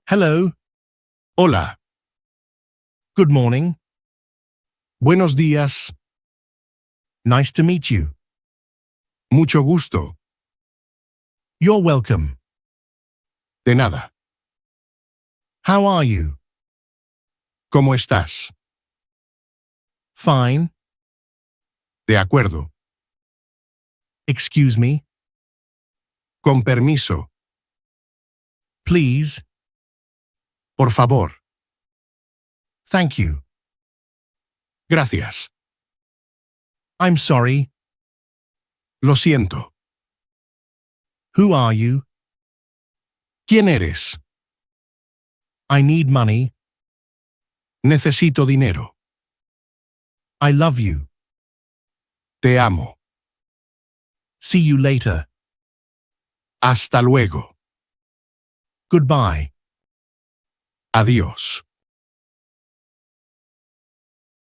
Hello. Hola. Good morning. Buenos días. Nice to meet you. Mucho gusto. You're welcome. De nada. How are you? ¿Cómo estás? Fine. De acuerdo. Excuse me. Con permiso. Please. Por favor. Thank you. Gracias. I'm sorry. Lo siento. Who are you? ¿Quién eres? I need money. Necesito dinero. I love you. Te amo. See you later. Hasta luego. Goodbye. Adiós.